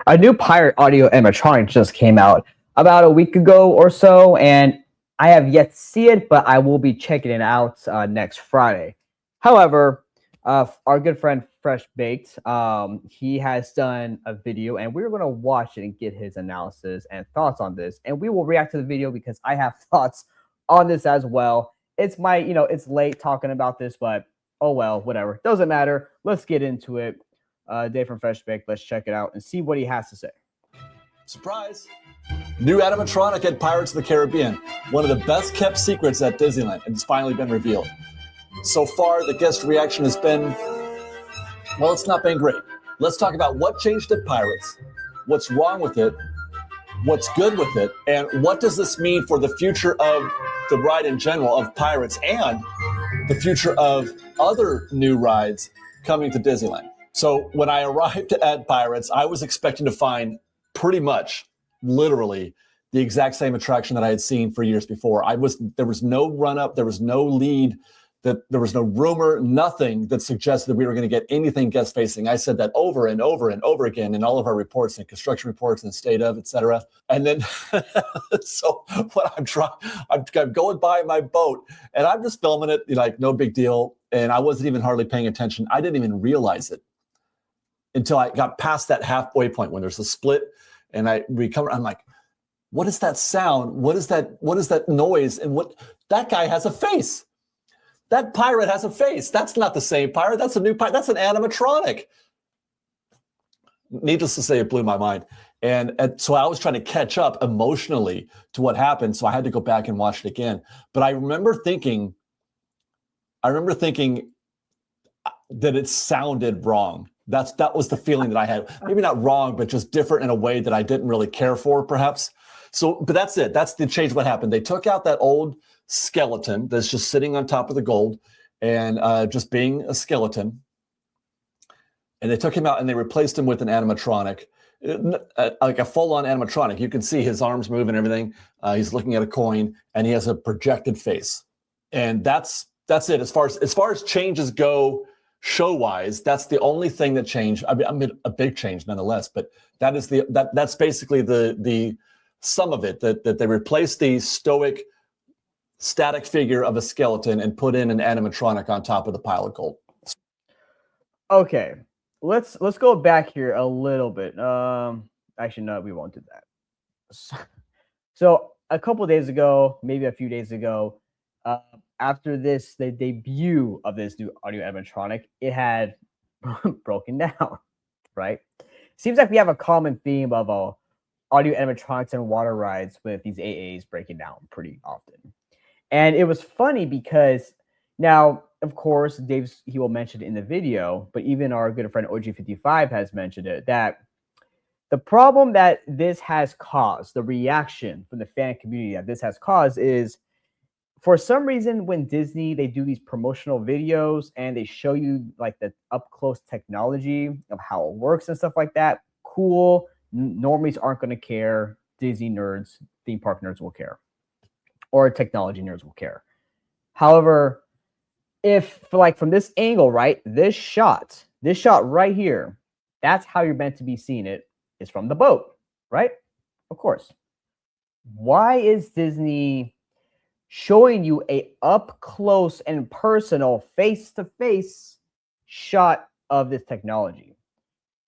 a new pirate audio animatronic just came out about a week ago or so, and I have yet to see it, but I will be checking it out next Friday. However, our good friend Fresh Baked, he has done a video, and we're gonna watch it and get his analysis and thoughts on this, and we will react to the video because I have thoughts on this as well. It's my, it's late talking about this, but oh well, whatever. Doesn't matter. Let's get into it. Dave from Fresh Baked, let's check it out and see what he has to say. Surprise! New animatronic at Pirates of the Caribbean. One of the best kept secrets at Disneyland, and it's finally been revealed. So far, the guest reaction has been, well, it's not been great. Let's talk about what changed at Pirates, what's wrong with it, what's good with it, and what does this mean for the future of the ride in general, of Pirates, and the future of other new rides coming to Disneyland. So when I arrived at Pirates, I was expecting to find pretty much, literally, the exact same attraction that I had seen for years before. There was no run-up, there was no lead, there was no rumor, nothing that suggested that we were going to get anything guest-facing. I said that over and over and over again in all of our reports and construction reports and state of, et cetera. And then, so what I'm going by my boat, and I'm just filming it, like no big deal, and I wasn't even hardly paying attention. I didn't even realize it until I got past that halfway point when there's a split, and I recover. I'm like, what is that sound? What is that noise? And that guy has a face. That pirate has a face. That's not the same pirate. That's a new pirate. That's an animatronic. Needless to say, it blew my mind. And so I was trying to catch up emotionally to what happened. So I had to go back and watch it again. But I remember thinking that it sounded wrong. That was the feeling that I had. Maybe not wrong, but just different in a way that I didn't really care for, perhaps. So, but that's it. That's the change. What happened? They took out that old skeleton that's just sitting on top of the gold and just being a skeleton. And they took him out and they replaced him with an animatronic, like a full-on animatronic. You can see his arms move and everything. He's looking at a coin and he has a projected face. And that's it. As far as changes go, show-wise, that's the only thing that changed. I mean, a big change nonetheless, but that's basically the sum of it. That they replaced the stoic, static figure of a skeleton and put in an animatronic on top of the pile of gold. Okay, let's go back here a little bit. Actually, no, we won't do that. So a couple days ago, maybe a few days ago, after the debut of this new audio animatronic, it had broken down, right? Seems like we have a common theme of audio animatronics and water rides with these AAs breaking down pretty often. And it was funny because now, of course, he will mention it in the video, but even our good friend OG55 has mentioned it, that the problem that this has caused, the reaction from the fan community that this has caused is, for some reason, when Disney, they do these promotional videos and they show you like the up close technology of how it works and stuff like that, cool. Normies aren't going to care. Disney nerds, theme park nerds will care, or technology nerds will care. However, if from this angle, right, this shot right here, that's how you're meant to be seeing it, is from the boat, right? Of course. Why is Disney showing you a up close and personal face-to-face shot of this technology?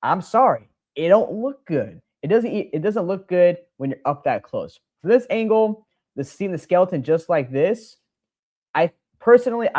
I'm sorry, it don't look good. It doesn't look good when you're up that close. From this angle, seeing the skeleton just like this, I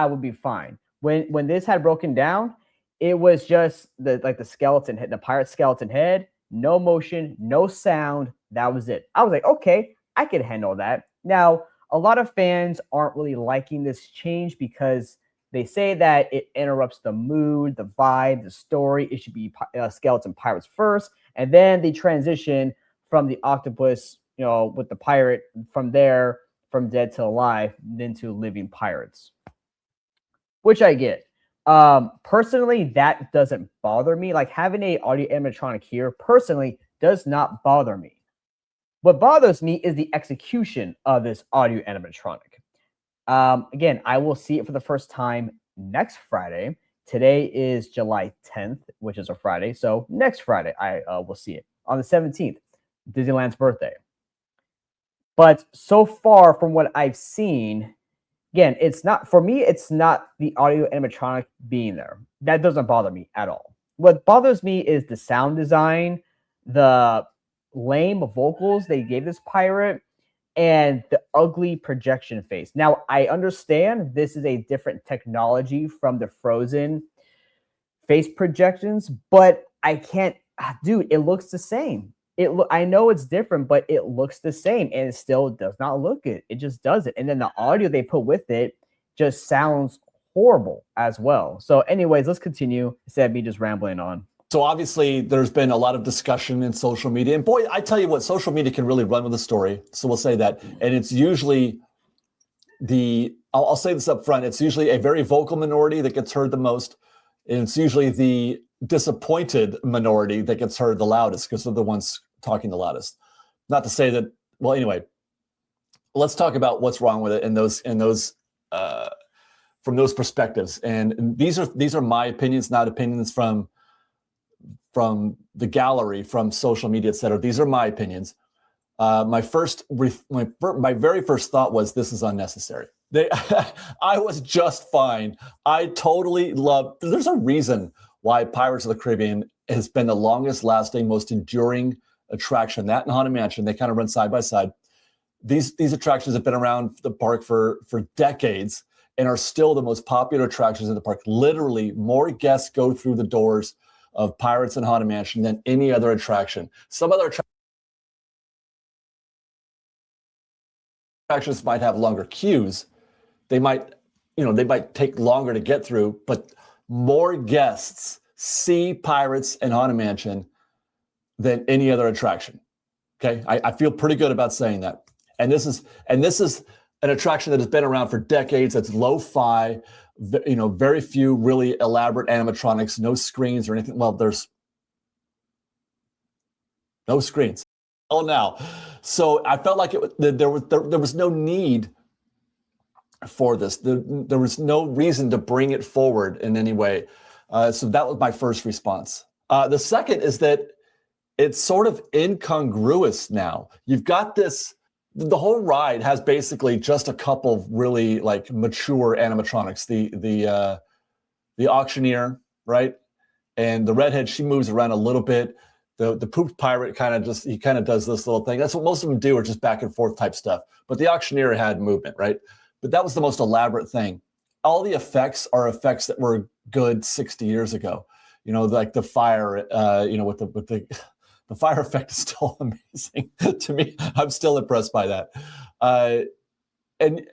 would be fine. When this had broken down, it was just the skeleton head, the pirate skeleton head, no motion, no sound. That was it. I was like, okay, I can handle that. Now, a lot of fans aren't really liking this change because they say that it interrupts the mood, the vibe, the story. It should be skeleton pirates first, and then they transition from the octopus, with the pirate from there, from dead to alive, then to living pirates, which I get. Personally, that doesn't bother me. Like, having a audio animatronic here personally does not bother me. What bothers me is the execution of this audio animatronic. Again, I will see it for the first time next Friday. Today is July 10th, which is a Friday. So next Friday, I will see it. on the 17th, Disneyland's birthday. But so far from what I've seen, again, it's not for me, it's not the audio animatronic being there. That doesn't bother me at all. What bothers me is the sound design, the lame vocals they gave this pirate, and the ugly projection face. Now, I understand this is a different technology from the Frozen face projections, but I can't, dude, it looks the same. I know it's different, but it looks the same and it still does not look good. It just doesn't. And then the audio they put with it just sounds horrible as well. So, anyways, let's continue instead of me just rambling on. So obviously there's been a lot of discussion in social media, and boy, I tell you what, social media can really run with a story. So we'll say that. And it's usually I'll say this up front, it's usually a very vocal minority that gets heard the most. And it's usually the disappointed minority that gets heard the loudest because they're the ones talking the loudest. Not to say that, well, anyway, let's talk about what's wrong with it in those from those perspectives. And these are my opinions, not opinions from the gallery, from social media, etc. These are my opinions. My very first thought was, this is unnecessary. I was just fine. I totally love. There's a reason why Pirates of the Caribbean has been the longest lasting, most enduring attraction. That and Haunted Mansion, they kind of run side by side. These attractions have been around the park for decades and are still the most popular attractions in the park. Literally, more guests go through the doors of Pirates and Haunted Mansion than any other attraction. Some other attractions might have longer queues. They might take longer to get through, but more guests see Pirates and Haunted Mansion than any other attraction. Okay, I feel pretty good about saying that. And this is an attraction that has been around for decades. That's lo-fi, very few really elaborate animatronics, no screens or anything. Well, there's no screens. Oh, now, so I felt like there was no need for this. There was no reason to bring it forward in any way. So that was my first response. The second is that it's sort of incongruous now. You've got this. The whole ride has basically just a couple of really like mature animatronics. The auctioneer, right, and the redhead. She moves around a little bit. The pooped pirate kind of does this little thing. That's what most of them do, are just back and forth type stuff. But the auctioneer had movement, right? But that was the most elaborate thing. All the effects are effects that were good 60 years ago. Like the fire, with the fire effect is still amazing to me. I'm still impressed by that. And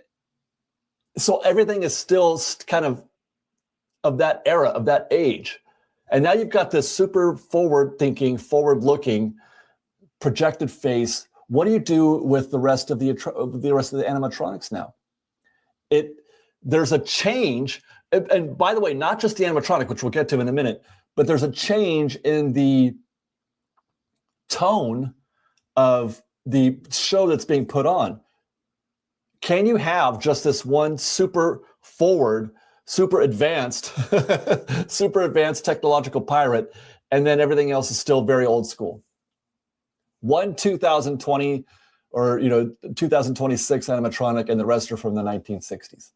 so everything is still kind of that era, of that age. And now you've got this super forward-thinking, forward-looking, projected face. What do you do with the rest of the animatronics now? There's a change, and by the way, not just the animatronic, which we'll get to in a minute, but there's a change in the tone of the show that's being put on. Can you have just this one super forward, super advanced technological pirate, and then everything else is still very old school? One 2020 or 2026 animatronic, and the rest are from the 1960s.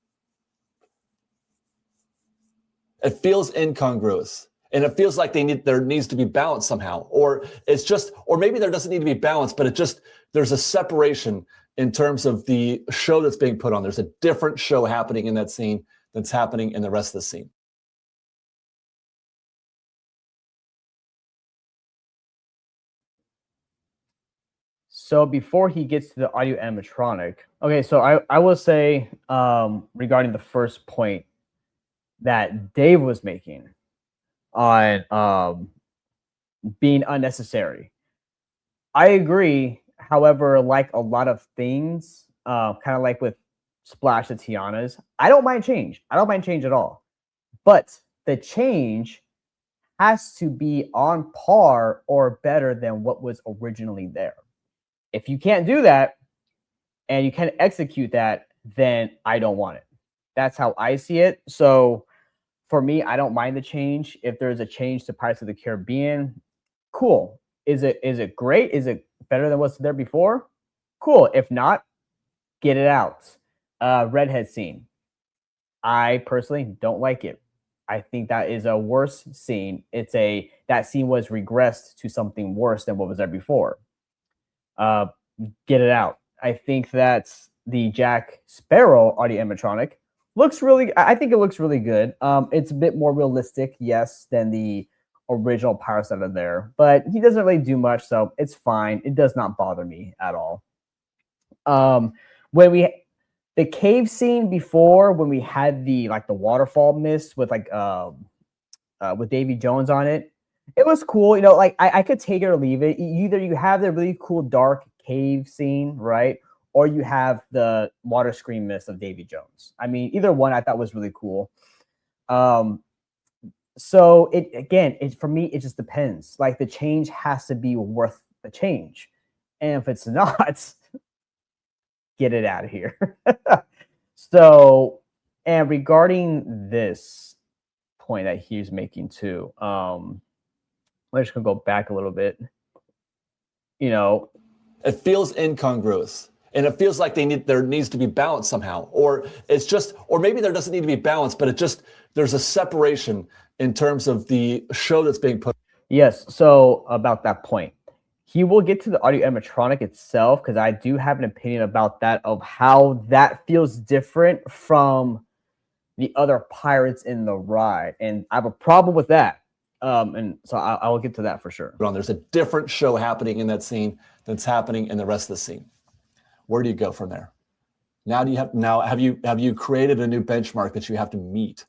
It feels incongruous, and it feels like there needs to be balance somehow, or maybe there doesn't need to be balance, but there's a separation in terms of the show that's being put on. There's a different show happening in that scene that's happening in the rest of the scene. So before he gets to the audio animatronic, okay, so I will say regarding the first point that Dave was making on being unnecessary, I agree. However, like a lot of things, kind of like with Splash the Tianas, I don't mind change. I don't mind change at all. But the change has to be on par or better than what was originally there. If you can't do that and you can't execute that, then I don't want it. That's how I see it. So for me, I don't mind the change. If there's a change to Pirates of the Caribbean, cool. Is it great? Is it better than what's there before? Cool. If not, get it out. Redhead scene. I personally don't like it. I think that is a worse scene. That scene was regressed to something worse than what was there before. Uh, get it out. I think that the Jack Sparrow audio animatronic looks really. I think it looks really good. It's a bit more realistic, yes, than the original pirates that are there, but he doesn't really do much, so it's fine. It does not bother me at all. When we the cave scene before, when we had the waterfall mist with with Davy Jones on it, it was cool. You know, like I could take it or leave it. Either you have the really cool dark cave scene, right? Or you have the water screen mist of Davy Jones. I mean, either one I thought was really cool. So it for me, it just depends. Like the change has to be worth the change. And if it's not, get it out of here. So, and regarding this point that he's making too, we're just gonna go back a little bit. You know, it feels incongruous, and it feels like there needs to be balance somehow, or maybe there doesn't need to be balance, but there's a separation in terms of the show that's being put. Yes. So about that point, he will get to the audio animatronic itself because I do have an opinion about that of how that feels different from the other pirates in the ride, and I have a problem with that. And so I will get to that for sure. There's a different show happening in that scene that's happening in the rest of the scene. Where do you go from there? Have you created a new benchmark that you have to meet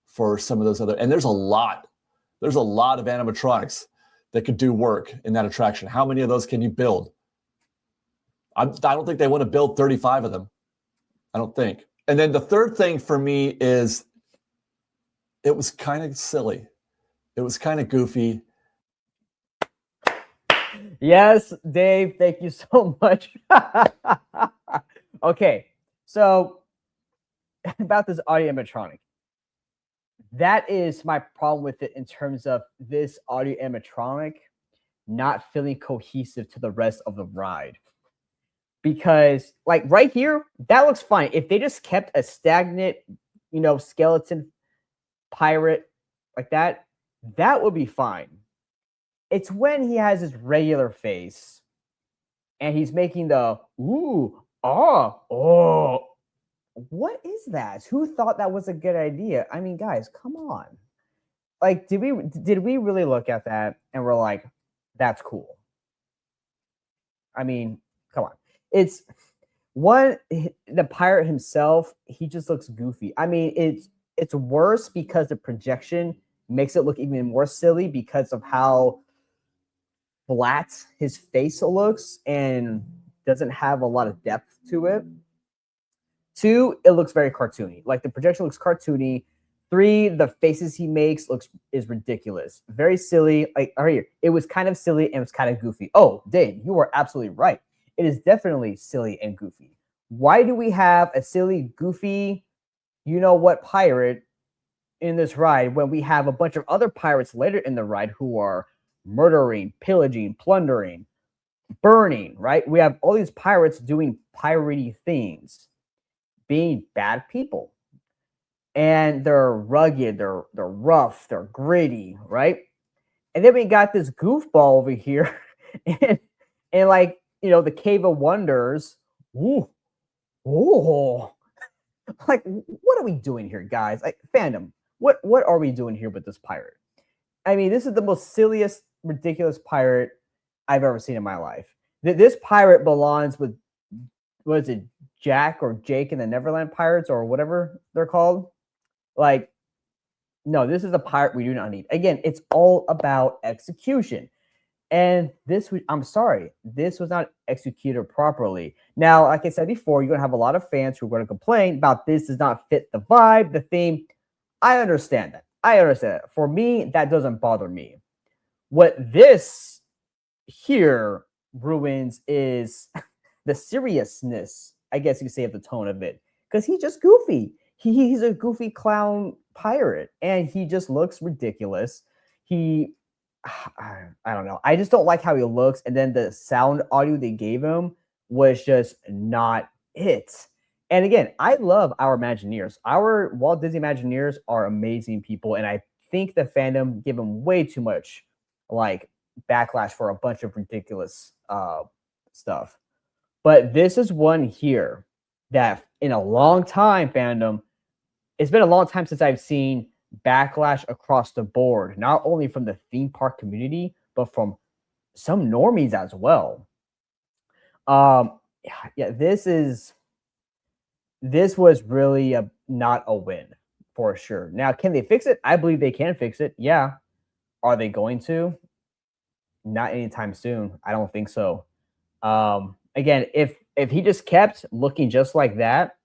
for some of those other? And there's a lot of animatronics that could do work in that attraction. How many of those can you build? I don't think they want to build 35 of them. I don't think. And then the third thing for me is it was kind of silly. It was kind of goofy. Yes, Dave, thank you so much. Okay, so about this audio animatronic. That is my problem with it in terms of this audio animatronic not feeling cohesive to the rest of the ride. Because like right here, that looks fine. If they just kept a stagnant, skeleton pirate like that, that would be fine. It's when he has his regular face and he's making the ooh, oh. What is that? Who thought that was a good idea? I mean, guys, come on. Like, did we really look at that and we're like, that's cool? I mean, come on. It's the pirate himself, he just looks goofy. I mean, it's worse because the projection makes it look even more silly because of how flat his face looks and doesn't have a lot of depth to it. 2, it looks very cartoony. Like the projection looks cartoony. 3, the faces he makes is ridiculous. Very silly. Like right here, it was kind of silly and it was kind of goofy. Oh, Dave, you are absolutely right. It is definitely silly and goofy. Why do we have a silly, goofy, pirate in this ride when we have a bunch of other pirates later in the ride who are murdering, pillaging, plundering, burning, right? We have all these pirates doing piratey things, being bad people. And they're rugged, they're rough, they're gritty, right? And then we got this goofball over here and like, the Cave of Wonders. Ooh. Like, what are we doing here, guys? Like, fandom, what are we doing here with this pirate? I mean, this is the most silliest, ridiculous pirate I've ever seen in my life. This pirate belongs with, what is it, Jack or Jake and the Neverland Pirates or whatever they're called. Like, no, this is a pirate we do not need. Again, it's all about execution. And I'm sorry, this was not executed properly. Now, like I said before, you're going to have a lot of fans who are going to complain about this does not fit the vibe, the theme. I understand that. For me, that doesn't bother me. What this here ruins is the seriousness, I guess you could say, of the tone of it. Because he's just goofy. He's a goofy clown pirate, and he just looks ridiculous. I don't know. I just don't like how he looks. And then the sound audio they gave him was just not it. And again, I love our Imagineers. Our Walt Disney Imagineers are amazing people, and I think the fandom give them way too much like backlash for a bunch of ridiculous stuff. But this is one here that in a long time, fandom, it's been a long time since I've seen backlash across the board, not only from the theme park community, but from some normies as well. Yeah, this was really not a win for sure. Now, can they fix it? I believe they can fix it. Yeah. Are they going to? Not anytime soon. I don't think so. Again, if he just kept looking just like that,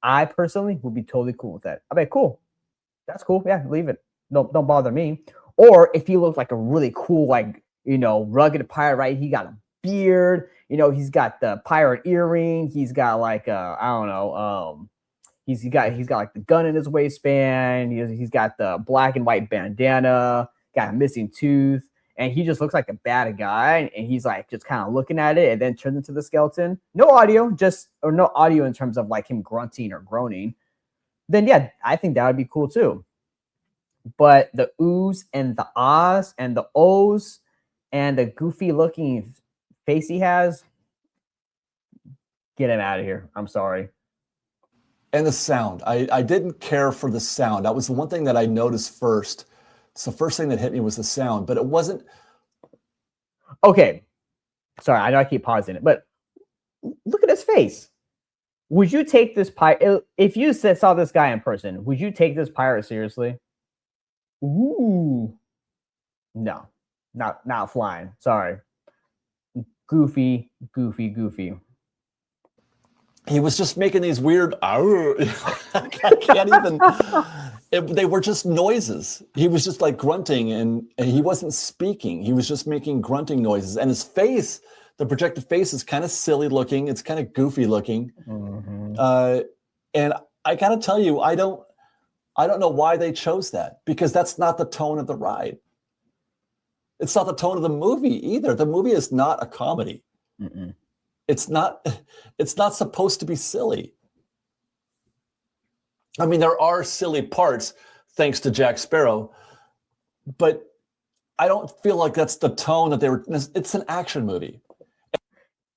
I personally would be totally cool with that. I'd be like, cool. That's cool. Yeah, leave it. Don't bother me. Or if he looked like a really cool, like, rugged pirate, right? He got a beard, he's got the pirate earring, he's got like I don't know, he's got like the gun in his waistband, he's got the black and white bandana, got a missing tooth, and he just looks like a bad guy, and he's like just kind of looking at it and then turns into the skeleton. No audio in terms of like him grunting or groaning. Then yeah, I think that would be cool too. But the oohs and the ahs and the ohs and the goofy looking face he has, get him out of here. I'm sorry. And the sound. I didn't care for the sound. That was the one thing that I noticed first. So the first thing that hit me was the sound, but it wasn't. Okay. Sorry, I know I keep pausing it, but look at his face. Would you take this pirate? If you saw this guy in person, would you take this pirate seriously? Ooh. No, not flying. Sorry. Goofy. He was just making these weird. I can't even. They were just noises. He was just like grunting, and he wasn't speaking. He was just making grunting noises, and his face, the projected face, is kind of silly looking. It's kind of goofy looking. Mm-hmm. And I gotta tell you, I don't know why they chose that, because that's not the tone of the ride. It's not the tone of the movie either. The movie is not a comedy. Mm-mm. It's not supposed to be silly. I mean, there are silly parts thanks to Jack Sparrow, but I don't feel like that's the tone that they were. It's an action movie.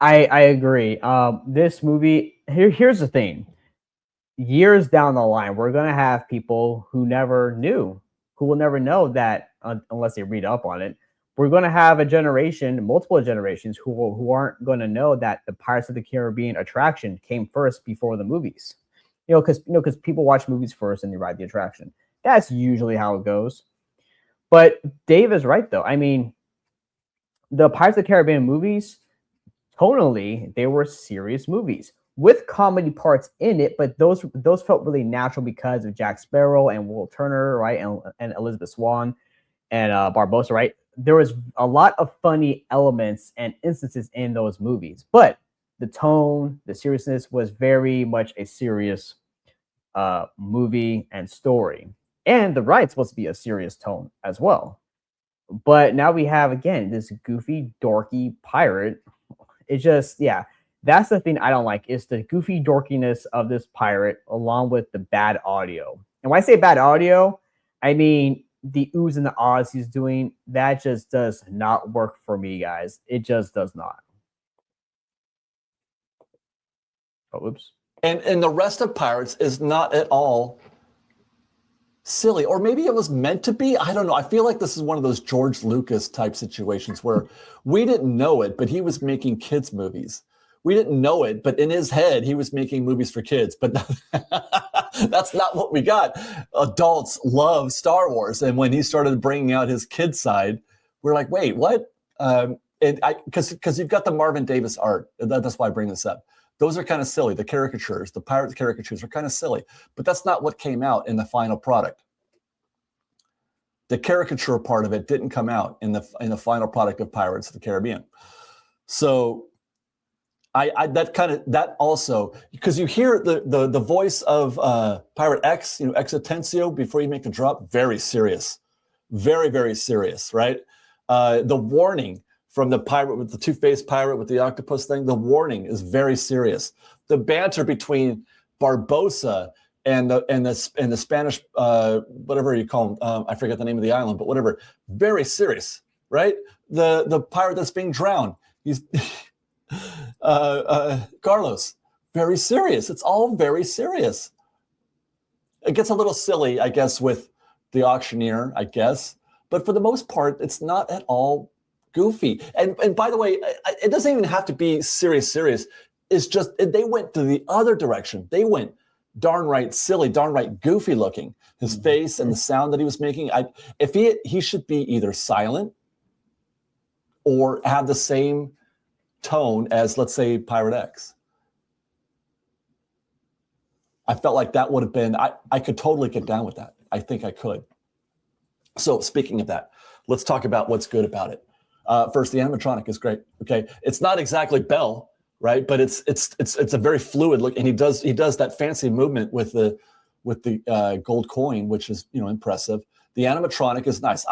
I agree. This movie, here's the thing. Years down the line, we're going to have people who will never know that unless they read up on it. We're going to have multiple generations who aren't going to know that the Pirates of the Caribbean attraction came first before the movies. Because people watch movies first and they ride the attraction. That's usually how it goes. But Dave is right, though. I mean, the Pirates of the Caribbean movies, tonally, they were serious movies with comedy parts in it, but those felt really natural because of Jack Sparrow and Will Turner, right, and Elizabeth Swann and Barbossa, right. There was a lot of funny elements and instances in those movies, but the tone, the seriousness was very much a serious movie and story. And the ride's supposed to be a serious tone as well. But now we have, again, this goofy, dorky pirate. It's just, yeah, that's the thing I don't like, is the goofy dorkiness of this pirate along with the bad audio. And when I say bad audio, I mean the oohs and the ahs he's doing. That just does not work for me, guys. It just does not. Oh, oops. And the rest of Pirates is not at all silly, or maybe it was meant to be. I don't know. I feel like this is one of those George Lucas type situations where we didn't know it, but he was making kids movies. We didn't know it, but in his head, he was making movies for kids. But that's not what we got. Adults love Star Wars, and when he started bringing out his kid side, we're like, wait, what? Because you've got the Marvin Davis art. That's why I bring this up. Those are kind of silly. The caricatures, the pirate caricatures are kind of silly, but that's not what came out in the final product. The caricature part of it didn't come out in the final product of Pirates of the Caribbean. So that also, because you hear the voice of Pirate X, X Atencio, before you make the drop, very serious, very, very serious, right? The warning from the pirate with the two-faced pirate with the octopus thing, the warning is very serious. The banter between Barbosa and the Spanish, whatever you call them, I forget the name of the island, but whatever, very serious, right? The pirate that's being drowned, he's Carlos, very serious. It's all very serious. It gets a little silly, I guess, with the auctioneer, I guess, but for the most part, it's not at all goofy. And by the way, it doesn't even have to be serious. It's just they went to the other direction. They went darn right silly, darn right goofy looking. His face and the sound that he was making. If he should be either silent or have the same tone as, let's say, Pirate X. I felt like that would have been, I could totally get down with that. I think I could. So speaking of that, let's talk about what's good about it. First, the animatronic is great. Okay, it's not exactly Belle, right? But it's a very fluid look, and he does that fancy movement with the gold coin, which is impressive. The animatronic is nice.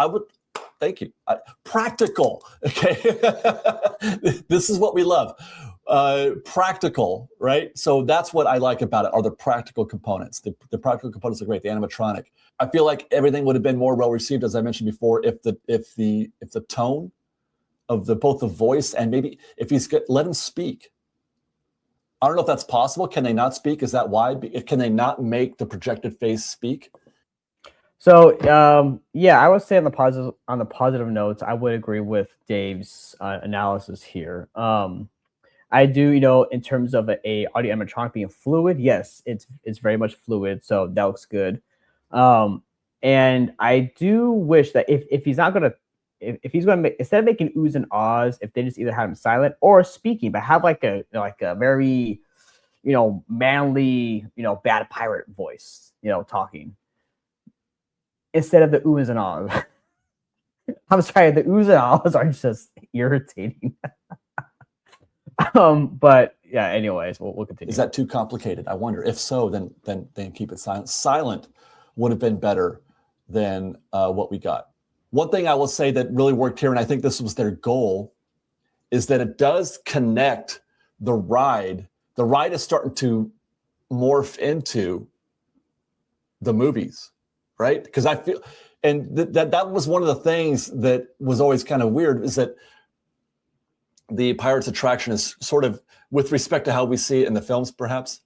Thank you. Practical. Okay, this is what we love. Practical, right? So that's what I like about it, are the practical components. The practical components are great. The animatronic. I feel like everything would have been more well received, as I mentioned before, if the tone of both the voice and maybe if let him speak. I don't know if that's possible. Can they not speak? Is that why? Can they not make the projected face speak? So yeah, I would say on the positive notes, I would agree with Dave's analysis here. I do, in terms of a audio animatronic being fluid, yes, it's very much fluid, so that looks good. And I do wish that if he's not gonna, if he's gonna make, instead of making oohs and ahs, if they just either have him silent or speaking, but have like a very, manly, bad pirate voice, talking instead of the oohs and ahs. I'm sorry, the oohs and ahs are just irritating. But yeah, anyways, we'll continue. Is that too complicated? I wonder. If so, then keep it silent. Silent would have been better than what we got. One thing I will say that really worked here, and I think this was their goal, is that it does connect the ride. The ride is starting to morph into the movies, right? Because I feel, and that was one of the things that was always kind of weird, is that the Pirates attraction is sort of, with respect to how we see it in the films, perhaps,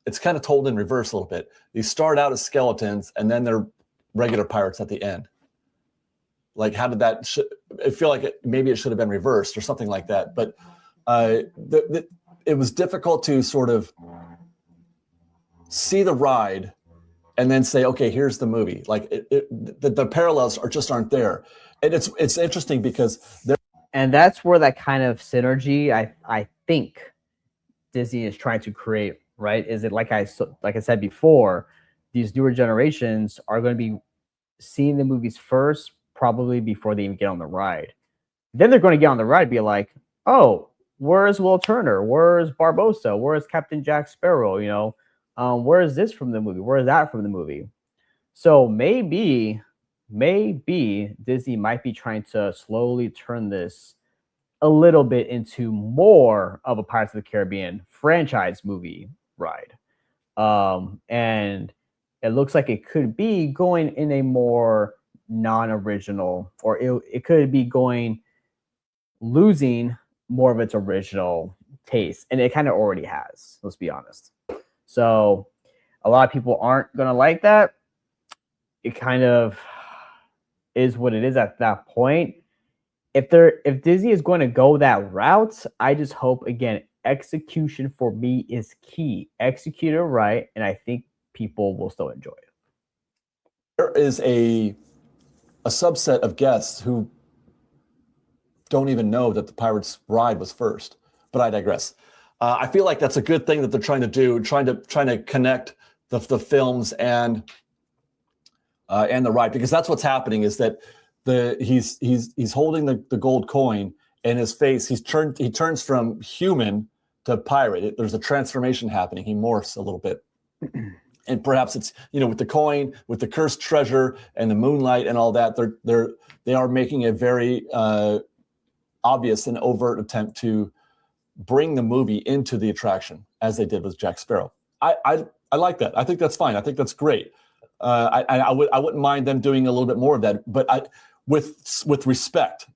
it's kind of told in reverse a little bit. They start out as skeletons, and then they're regular pirates at the end. Like, how did that? I feel like maybe it should have been reversed or something like that. But it was difficult to sort of see the ride and then say, okay, here's the movie. Like the parallels aren't there, and it's interesting because they're. And that's where that kind of synergy I think Disney is trying to create, right? Is it like I said before, these newer generations are going to be seeing the movies first, probably before they even get on the ride. Then they're going to get on the ride and be like, oh, where's Will Turner? Where's Barbosa? Where's Captain Jack Sparrow? Where is this from the movie? Where is that from the movie? So maybe Disney might be trying to slowly turn this a little bit into more of a Pirates of the Caribbean franchise movie ride. And it looks like it could be going in a more non-original, or it could be losing more of its original taste. And it kind of already has, let's be honest. So a lot of people aren't going to like that. It kind of is what it is at that point. If Disney is going to go that route, I just hope, again, execution for me is key. Execute it right, and I think people will still enjoy it. There is a subset of guests who don't even know that the Pirates ride was first, but I digress. I feel like that's a good thing that they're trying to do, trying to connect the films and the ride, because that's what's happening, is that he's holding the gold coin, and his face, he turns from human to pirate. There's a transformation happening. He morphs a little bit, And perhaps it's, with the coin, with the cursed treasure and the moonlight and all that, they are making a very obvious and overt attempt to bring the movie into the attraction, as they did with Jack Sparrow. I like that. I think that's fine. I think that's great. I wouldn't mind them doing a little bit more of that, but with respect,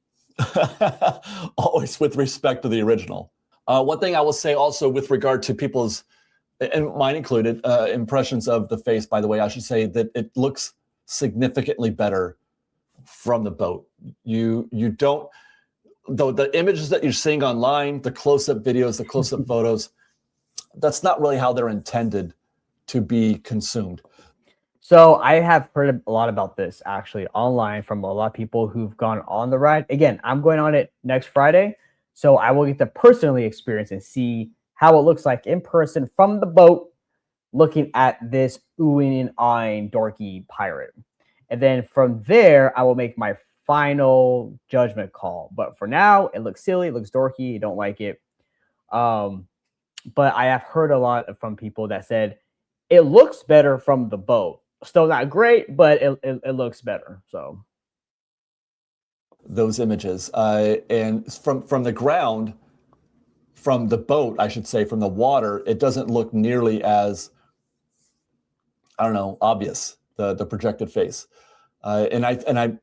always with respect to the original. One thing I will say also with regard to people's, and mine included, impressions of the face, by the way, I should say that it looks significantly better from the boat. You don't, though the images that you're seeing online, the close-up videos, the close-up photos, that's not really how they're intended to be consumed. So I have heard a lot about this actually online from a lot of people who've gone on the ride. Again, I'm going on it next Friday, so I will get to personally experience and see how it looks like in person from the boat, looking at this oohing and eyeing dorky pirate. And then from there, I will make my final judgment call. But for now, it looks silly, it looks dorky, I don't like it. But I have heard a lot from people that said it looks better from the boat. Still not great, but it looks better. So those images, and from the ground, from the boat, I should say, from the water, it doesn't look nearly as, I don't know, obvious, the projected face. And I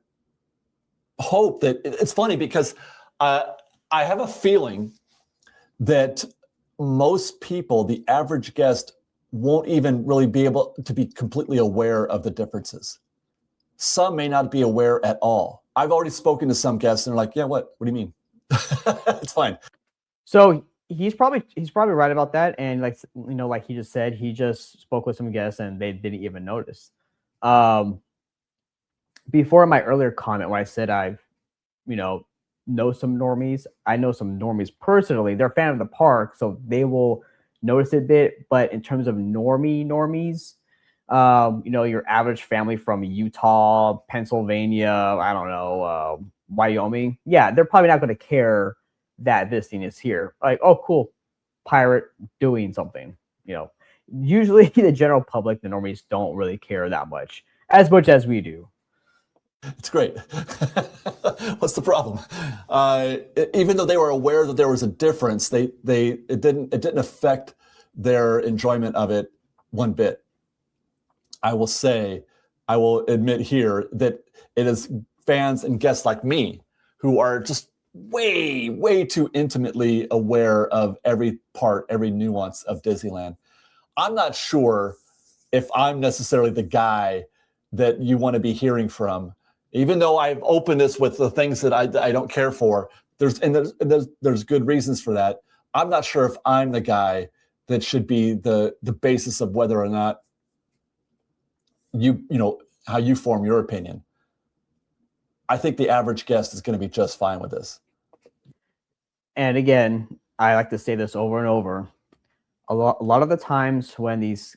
hope that it's funny because I have a feeling that most people, the average guest, won't even really be able to be completely aware of the differences. Some may not be aware at all. I've already spoken to some guests and they're like, yeah, what do you mean? It's fine. So he's probably right about that. And like he just said, he just spoke with some guests and they didn't even notice. Before my earlier comment where I said I've, know some normies, I know some normies personally. They're a fan of the park, so they will notice it a bit. But in terms of normies, your average family from Utah, Pennsylvania, I don't know, Wyoming, yeah, they're probably not going to care that this thing is here. Like, oh, cool, pirate doing something. Usually the general public, the normies, don't really care that much as we do. It's great. What's the problem? Even though they were aware that there was a difference, it didn't affect their enjoyment of it one bit. I will admit here that it is fans and guests like me who are just way too intimately aware of every part, every nuance of Disneyland. I'm not sure if I'm necessarily the guy that you want to be hearing from. Even though I've opened this with the things that I don't care for, there's good reasons for that. I'm not sure if I'm the guy that should be the basis of whether or not how you form your opinion. I think the average guest is going to be just fine with this. And again, I like to say this over and over. A lot of the times when these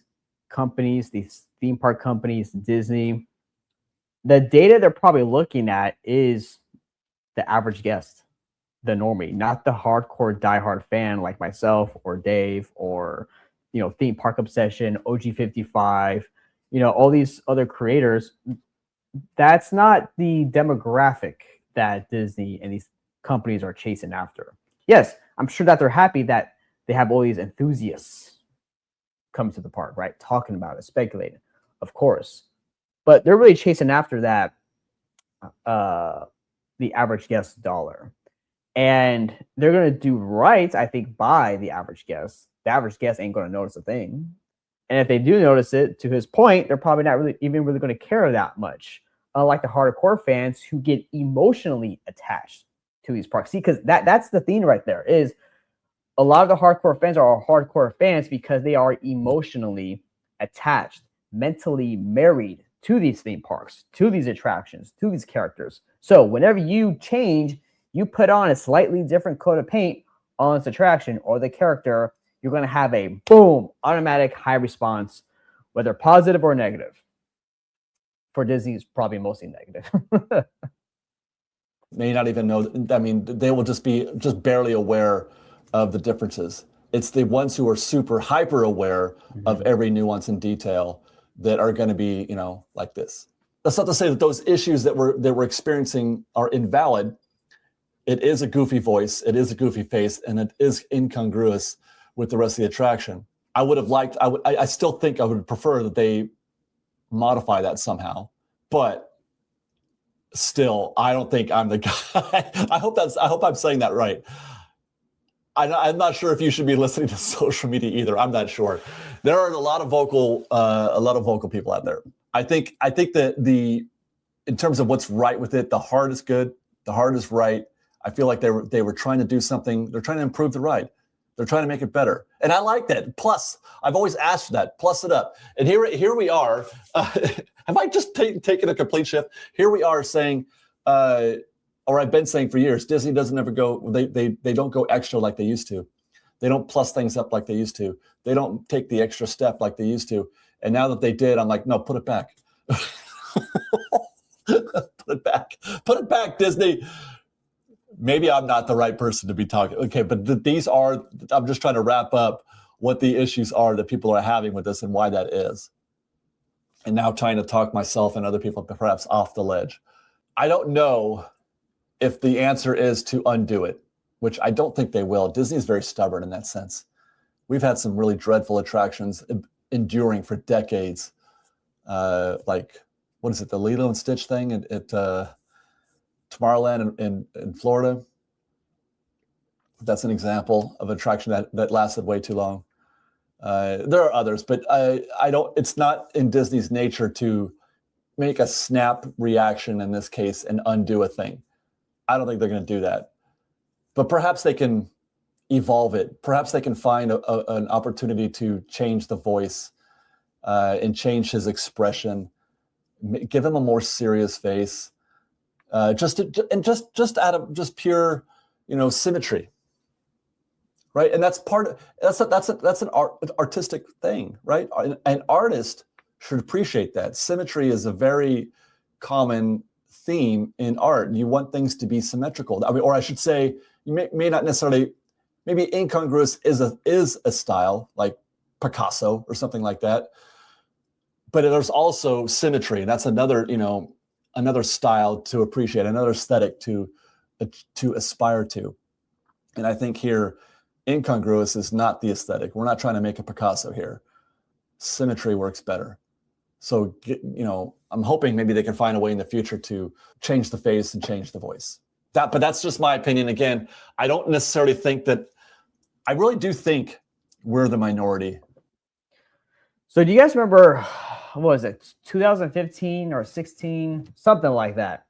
companies, these theme park companies, Disney, the data they're probably looking at is the average guest, the normie, not the hardcore diehard fan like myself or Dave or, Theme Park Obsession, OG55, all these other creators. That's not the demographic that Disney and these companies are chasing after. Yes, I'm sure that they're happy that they have all these enthusiasts come to the park, right? Talking about it, speculating, of course. But they're really chasing after that, the average guest dollar. And they're going to do right, I think, by the average guest. The average guest ain't going to notice a thing. And if they do notice it, to his point, they're probably not really going to care that much. Unlike the hardcore fans who get emotionally attached to these parks. See, because that's the thing right there is a lot of the hardcore fans are hardcore fans because they are emotionally attached, mentally married to these theme parks, to these attractions, to these characters. So whenever you change, you put on a slightly different coat of paint on this attraction or the character, you're going to have a boom, automatic high response, whether positive or negative. For Disney, it's probably mostly negative. May not even know. I mean, they will just be barely aware of the differences. It's the ones who are super hyper aware of every nuance and detail that are going to be, like this. That's not to say that those issues that we're experiencing are invalid. It is a goofy voice, it is a goofy face, and it is incongruous with the rest of the attraction. I still think I would prefer that they modify that somehow, but still, I don't think I'm the guy. I hope I'm saying that right. I'm not sure if you should be listening to social media either. I'm not sure. There are a lot of vocal people out there. I think that in terms of what's right with it, the heart is good, the heart is right. I feel like they were trying to do something. They're trying to improve the ride. They're trying to make it better, and I like that. Plus, I've always asked for that. Plus it up, and here we are. Have I just taken a complete shift? Here we are saying, or I've been saying for years, Disney doesn't ever go. They don't go extra like they used to. They don't plus things up like they used to. They don't take the extra step like they used to. And now that they did, I'm like, no, put it back. Put it back, Disney. Maybe I'm not the right person to be talking. Okay, but I'm just trying to wrap up what the issues are that people are having with this and why that is. And now trying to talk myself and other people perhaps off the ledge. I don't know if the answer is to undo it, which I don't think they will. Disney is very stubborn in that sense. We've had some really dreadful attractions enduring for decades. Like, what is it, the Lilo and Stitch thing at Tomorrowland in Florida? That's an example of an attraction that lasted way too long. There are others, but it's not in Disney's nature to make a snap reaction in this case and undo a thing. I don't think they're going to do that. But perhaps they can evolve it. Perhaps they can find an opportunity to change the voice and change his expression, give him a more serious face, just out of just pure, symmetry. Right, and that's an artistic thing, right? An artist should appreciate that. Symmetry is a very common theme in art. You want things to be symmetrical. I mean, or I should say, you may not necessarily. Maybe incongruous is a style like Picasso or something like that. But there's also symmetry, and that's another style to appreciate, another aesthetic to aspire to. And I think here, incongruous is not the aesthetic. We're not trying to make a Picasso here. Symmetry works better. So, I'm hoping maybe they can find a way in the future to change the face and change the voice. But that's just my opinion. Again, I don't necessarily think that. I really do think we're the minority. So, do you guys remember, what was it, 2015 or 16, something like that,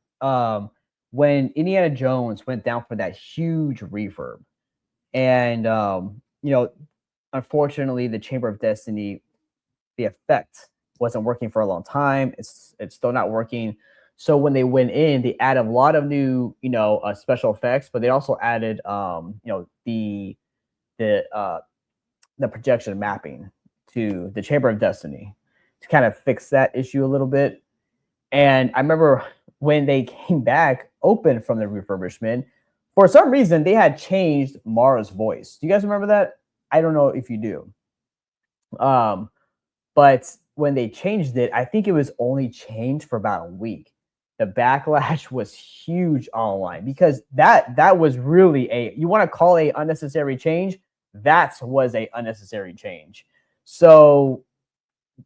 when Indiana Jones went down for that huge refurb? And, unfortunately, the Chamber of Destiny, the effect wasn't working for a long time. It's still not working. So when they went in, they added a lot of new, special effects, but they also added, the projection mapping to the Chamber of Destiny to kind of fix that issue a little bit. And I remember when they came back open from the refurbishment, for some reason, they had changed Mara's voice. Do you guys remember that? I don't know if you do. But when they changed it, I think it was only changed for about a week. The backlash was huge online because that was really you want to call a unnecessary change? That was a unnecessary change. So,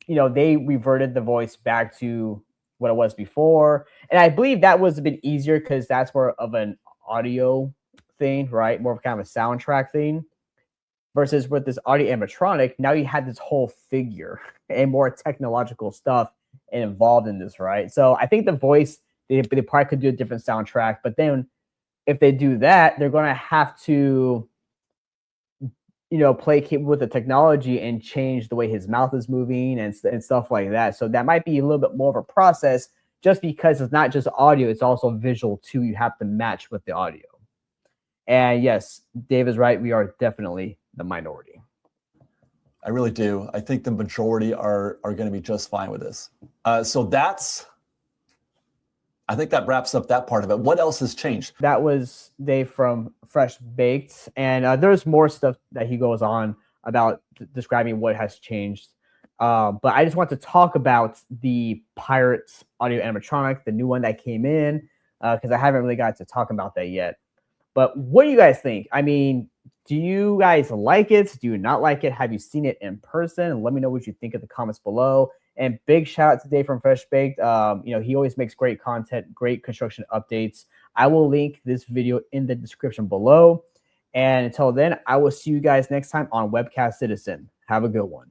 they reverted the voice back to what it was before. And I believe that was a bit easier because that's more of an audio thing, right? More of kind of a soundtrack thing. Versus with this audio animatronic, now you had this whole figure and more technological stuff involved in this, right? So I think the voice, they probably could do a different soundtrack, but then if they do that, they're going to have to, play with the technology and change the way his mouth is moving and stuff like that. So that might be a little bit more of a process just because it's not just audio, it's also visual too. You have to match with the audio. And yes, Dave is right. We are definitely the minority. I really do. I think the majority are going to be just fine with this. So that's I think that wraps up that part of it. What else has changed? That was Dave from Fresh Baked, and there's more stuff that he goes on about describing what has changed. But I just want to talk about the Pirates audio animatronic, the new one that came in, because I haven't really got to talk about that yet. But what do you guys think? I mean, do you guys like it? Do you not like it? Have you seen it in person? Let me know what you think in the comments below. And big shout out to Dave from Fresh Baked. He always makes great content, great construction updates. I will link this video in the description below. And until then, I will see you guys next time on Webcast Citizen. Have a good one.